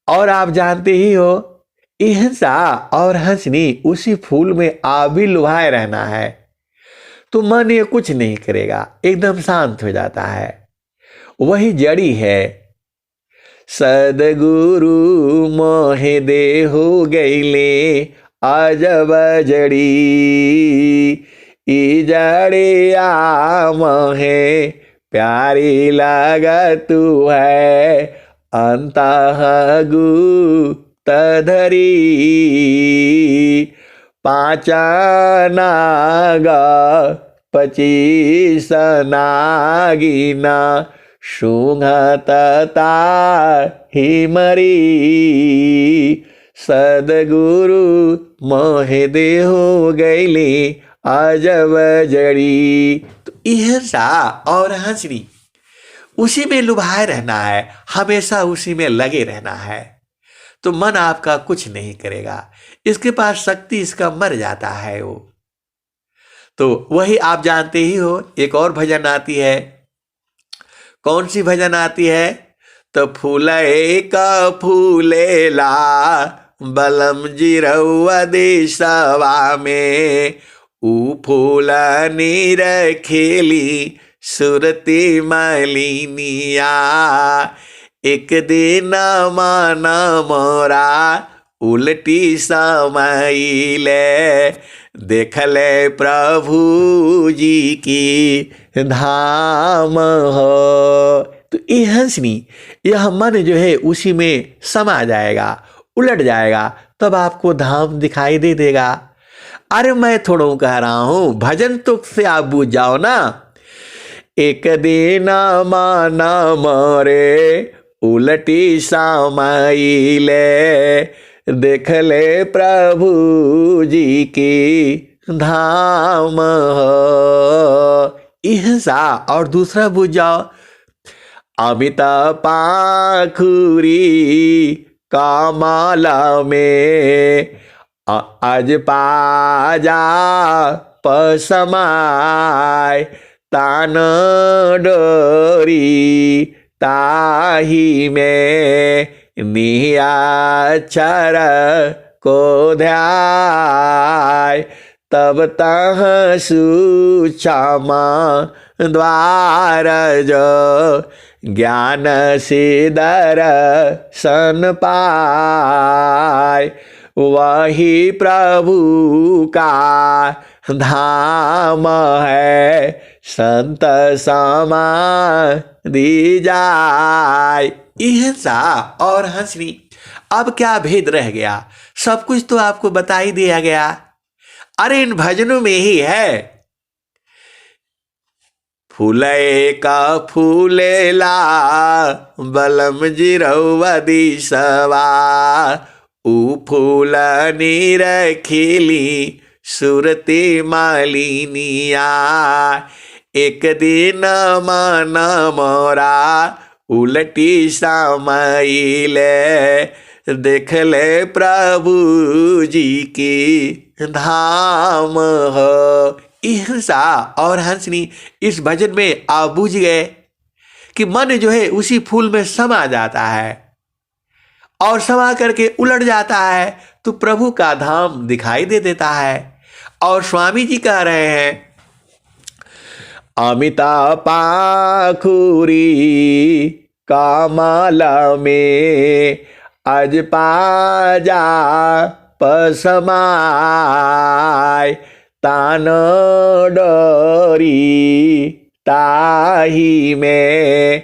और आप जानते ही हो हिंसा और हंसनी उसी फूल में आप भी लुभाए रहना है तो मन ये कुछ नहीं करेगा, एकदम शांत हो जाता है। वही जड़ी है। सदगुरु मोहे देहु गईले अजब जड़ी, ई जड़िया मोहे प्यारी लागतु है, अंतः गुप्त धरी। पाचनाग 25 नागिना शुंघतता ही मरी। सदगुरु मोहे देहु गईले अजब जड़ी। तो हिंसा और हंसनी उसी में लुभाए रहना है, हमेशा उसी में लगे रहना है तो मन आपका कुछ नहीं करेगा। इसके पास शक्ति, इसका मर जाता है वो। तो वही आप जानते ही हो। एक और भजन आती है, कौन सी भजन आती है? तो फूले का फूलेला बलम जिरौआ देशवा में, ऊ फूल नीर खेली सुरती मलिनिया। एक दिन मन मोरा उल्टी समैले, देखले प्रभु जी की धाम हो। तो ये हंसनी, यह मन जो है उसी में समा जाएगा, उलट जाएगा, तब आपको धाम दिखाई दे देगा। अरे मैं थोड़ा कह रहा हूं, भजन तो से आप बूझ जाओ ना। एक दिन माना मोरे उलटी समाइले, देख ले प्रभु जी की धाम हो। हिंसा और दूसरा बुझ जाओ, अमित पाखुरी कामाला में, आज पाजा पसमाय, तान डोरी ताही में, नियाचर को ध्याय, तब तह सुचामा द्वार जो, ज्ञान सिदर सन पाय, वही प्रभु का धाम है, संत समाधि जाय। हिंसा और हंसनी, अब क्या भेद रह गया? सब कुछ तो आपको बता ही दिया गया। अरे इन भजनों में ही है। फूले का फूलेला बलम जिरौआ दिसवा, ऊ फूल नीर खिली सुरती मालिनिया। एक दिन मन मोरा उलटी समाइले, देख ले प्रभु जी की धाम हो। हिंसा और हंसनी, इस भजन में आप बूझ गए कि मन जो है उसी फूल में समा जाता है और समा करके उलट जाता है तो प्रभु का धाम दिखाई दे देता है। और स्वामी जी कह रहे हैं, अमिता पाखुरी कामाला में, आज पाजा पसमाय, तान डोरी ताही में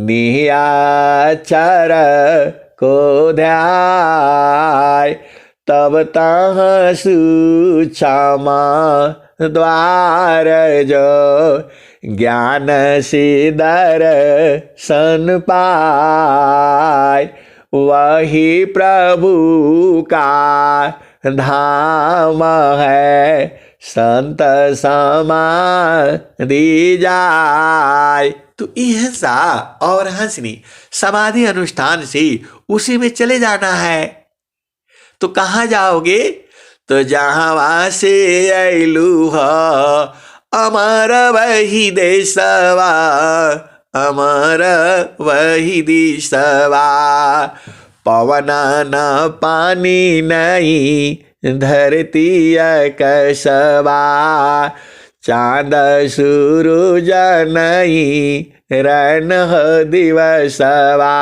नियाचर को ध्याय तब तह सुक्षमा द्वार जो ज्ञान सिदर सन पाय वही प्रभु का धाम है संत समाधि जाय। तो अहिंसा और हंसनी समाधि अनुष्ठान से उसी में चले जाना है। तो कहाँ जाओगे? तो जहाँ से अइलू ह अमर वही देशवा अमर वही दिशवा पवन न पानी नहीं धरती कसवा चाँद सूरज नहीं रन दिवसवा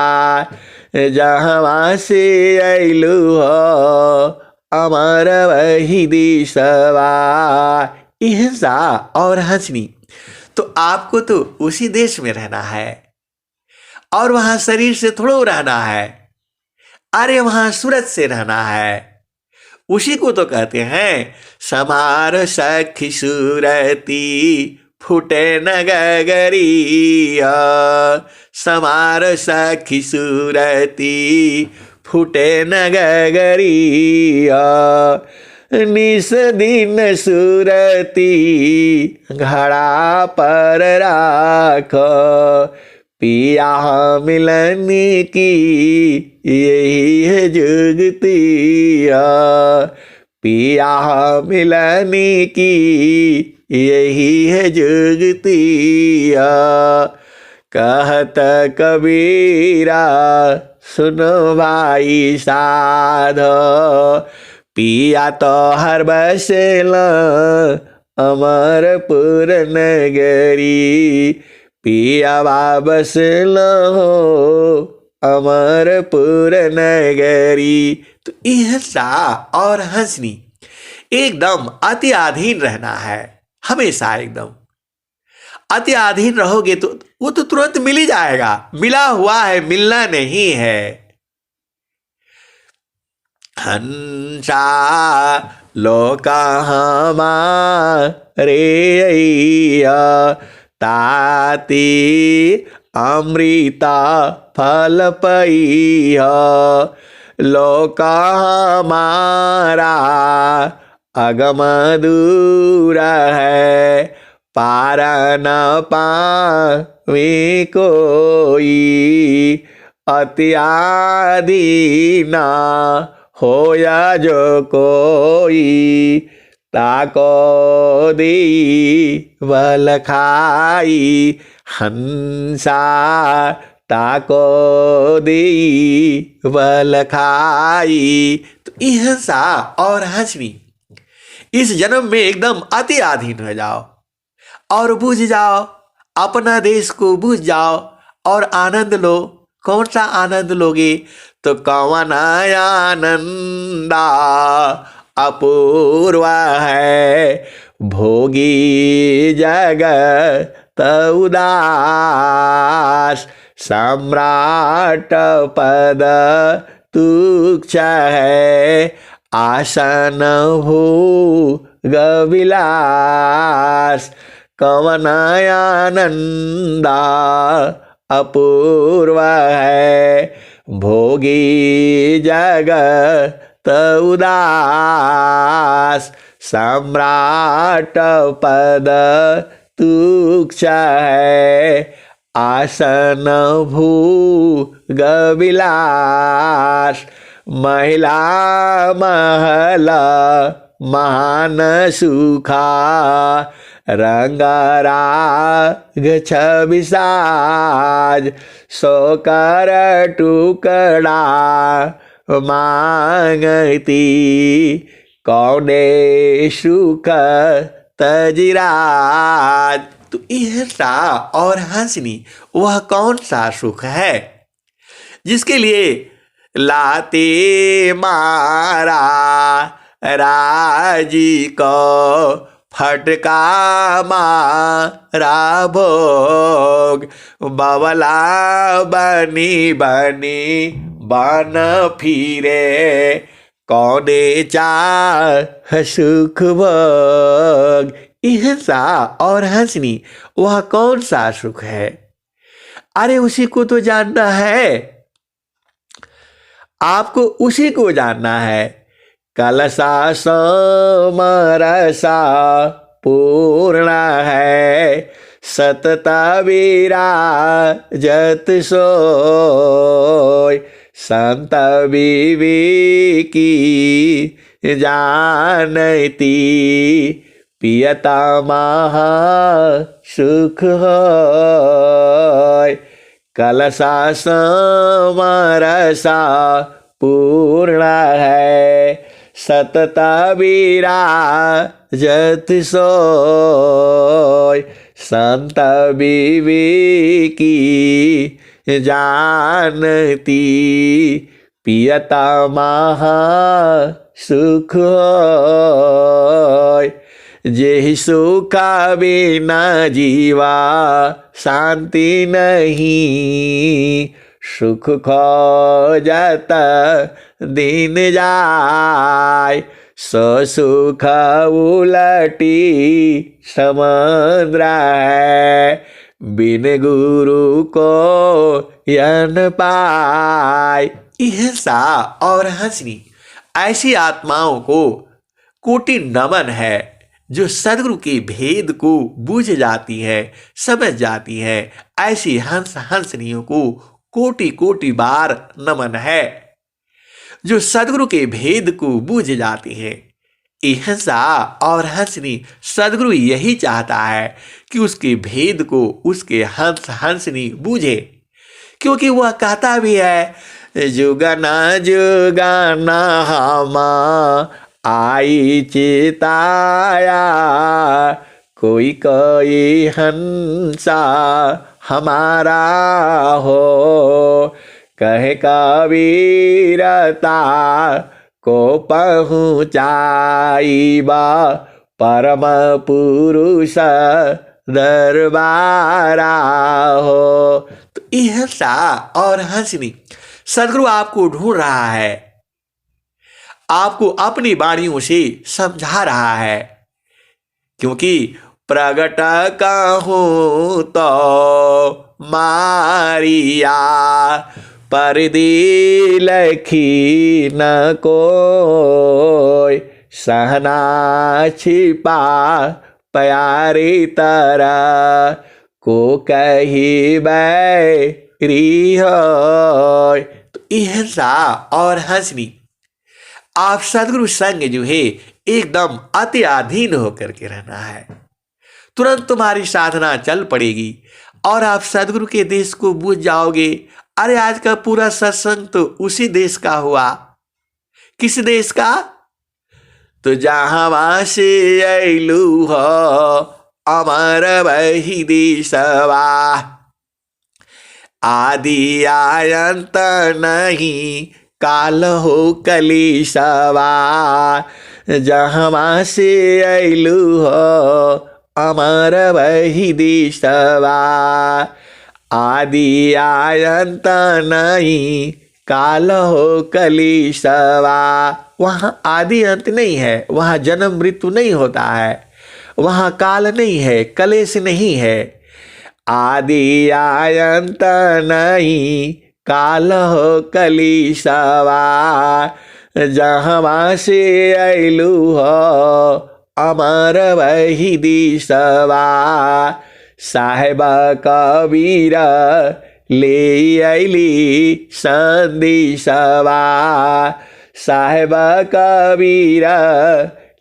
जहाँ से अइलू हो अमर वही दिशवा। अहिंसा और हंसनी तो आपको तो उसी देश में रहना है और वहां शरीर से थोड़ा रहना है। अरे वहां सूरत से रहना है। उसी को तो कहते हैं समार सखी सूरती फूटे न गगरिया समार सखी सूरती फूटे न गगरिया निस दिन सूरती घड़ा पर राख पिया मिलनी की यही है जुगतिया पिया मिलनी की यही है जुगतिया कहत कबीरा सुनो भाई साधो पिया तो हर बसेल अमरपुर नगरी पिया बसेल हो अमरपुर नगरी। तो अहिंसा और हंसनी एकदम अति अधीन रहना है हमेशा। एकदम अति अधीन रहोगे तो वो तो तुरंत मिल ही जाएगा। मिला हुआ है, मिलना नहीं है। हंसा लोका हमारे ताती अमृता फल पइया लोका हमारा अगम दूर है पार न पावे कोई अत्यादि ना होया जो कोई ताको दी बल खाई हंसा ताको दी बल खाई। तो अहिंसा और हंसनी इस जन्म में एकदम अति अधीन हो जाओ और बुझ जाओ, अपना देश को बुझ जाओ और आनंद लो। कौन सा आनंद लोगे? तो कौन आनंदा अपूर्व है भोगी जगत उदास सम्राट पद तुच्छ है आसन भोग विलास कवन आनंदा अपूर्व है भोगी जगत उदास सम्राट पद तुच्छ है आसन भोग विलास महिला महल महान सुखा रंगराग छबिसाज सोकर टुकड़ा मांगती कौने सुख तजिराज। तो अहिंसा और हंसनी वह कौन सा सुख है जिसके लिए लाते मारा राजी को फटका मारा भोग, बावला बनी बनी बन फिरे, कौने चाह सुख भोग। हिंसा और हंसनी वह कौन सा सुख है? अरे उसी को तो जानना है, आपको उसी को जानना है। कलसा समरसा पूर्ण है, सतत विराजत सोय, संत विवेकी जानती, पियता महा सुख होय। कलसा समरसा पूर्ण है, सतत विराजत सोय, संत विवेकी जानती, पियता महा सुख होय। जेहि सुख बिना जीवा शांति नहीं, सुख खोजत दिन जाय, सो सुख उलटी समुद्र है, बिन गुरु को यन पाय। हिंसा और हंसनी ऐसी आत्माओं को कोटि नमन है जो सदगुरु के भेद को बूझ जाती है, समझ जाती है। ऐसी हंस हंसनियों को कोटि कोटि बार नमन है जो सदगुरु के भेद को बूझ जाती है। हिंसा और हंसनी सदगुरु यही चाहता है कि उसके भेद को उसके हंस हंसनी बूझे, क्योंकि वह कहता भी है, जुगना जुगना हम आई चिताया, कोई कोई हंसा हमारा हो, कहे कबीरता को पहुँचाईबा, परम पुरुष दरबारा हो। तो हिंसा और हंसनी सदगुरु आपको ढूंढ रहा है, आपको अपनी वाणियों से समझा रहा है, क्योंकि प्रगट कहूँ तो मारिया, परदी लखी न कोय, सहना छिपा प्यारी तरह को कही बैरी होय। तो हिंसा और हंसनी आप सदगुरु संग जो है एकदम अति अधीन होकर के रहना है। तुरंत तुम्हारी साधना चल पड़ेगी और आप सदगुरु के देश को बूझ जाओगे। अरे आज का पूरा सत्संग तो उसी देश का हुआ। किस देश का? तो जहां से अइलू हो अमर वही देशवा, आदि आयंत नहीं काल हो कलिसवा, जहां से अइलू हो अमर वही देशवा, आदि आयंत नहीं काल हो कलिसवा। वहाँ आदि अंत नहीं है, वहाँ जन्म मृत्यु नहीं होता है, वहाँ काल नहीं है, कलेश नहीं है। आदि आयंत नहीं काल हो कलिसवा, जहाँ से अइलू हो अमर वही देशवा, साहेबा कबीर ले अइली संदेशवा, साहेबा कबीर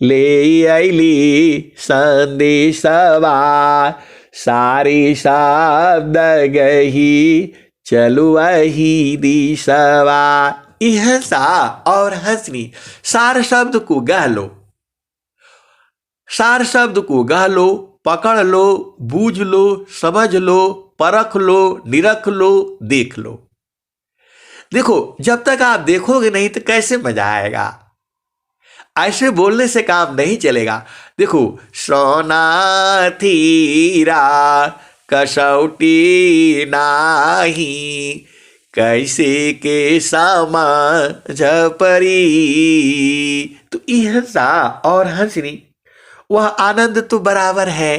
ले अइली संदेशवा, सारी शब्द गही चलु वही दिशवा। हिंसा और हंसनी सार शब्द को गह लो, सार शब्द को गह लो, पकड़ लो, बूझ लो, समझ लो, परख लो, निरख लो, देख लो। देखो, जब तक आप देखोगे नहीं तो कैसे मजा आएगा। ऐसे बोलने से काम नहीं चलेगा। देखो, सोना थीरा कसौटी नाही, कैसे के समझ परी। तो ये हंसा और हंसनी, वह आनंद तो बराबर है,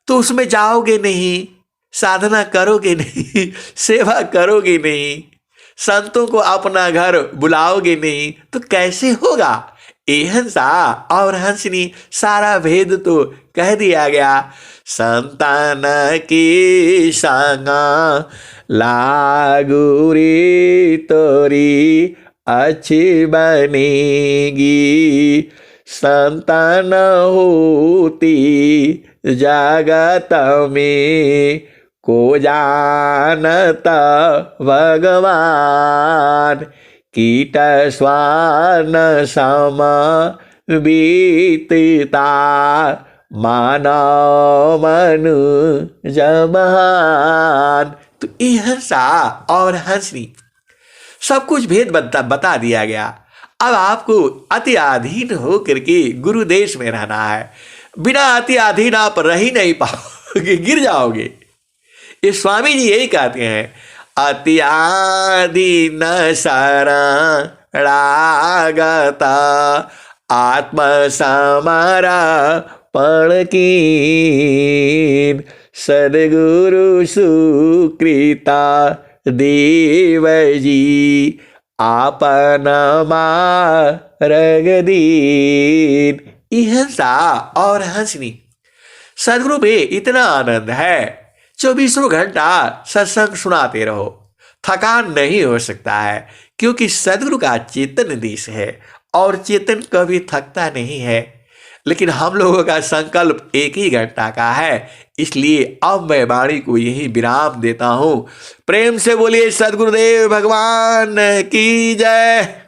तो उसमें जाओगे नहीं, साधना करोगे नहीं, सेवा करोगे नहीं, संतों को अपना घर बुलाओगे नहीं, तो कैसे होगा। ये हंसा और हंसनी, सारा भेद तो कह दिया गया। संतान की संग लागू रे तोरी अच्छी बनेगी, संतान होती जगत में को जानता भगवान, कीट स्वान सम बीतता मानव मनु जमान। तो ये हंसा और हंसनी, सब कुछ भेद बता दिया गया। अब आपको अति अधीन होकर के गुरु देश में रहना है। बिना अति अधीन आप रह ही नहीं पाओगे, गिर जाओगे। ये स्वामी जी यही कहते हैं, अति अधीन शरणागता आत्म समर्पण कीन, सद्गुरु सुकृता देव जी आपन मार्ग दीन। हंसा और हंसनी, सदगुरु में इतना आनंद है, 24 घंटा सत्संग सुनाते रहो, थकान नहीं हो सकता है, क्योंकि सदगुरु का चेतन देश है और चेतन कभी थकता नहीं है। लेकिन हम लोगों का संकल्प 1 ही घंटा का है, इसलिए अब मैं वाणी को यही विराम देता हूँ। प्रेम से बोलिए सदगुरुदेव भगवान की जय।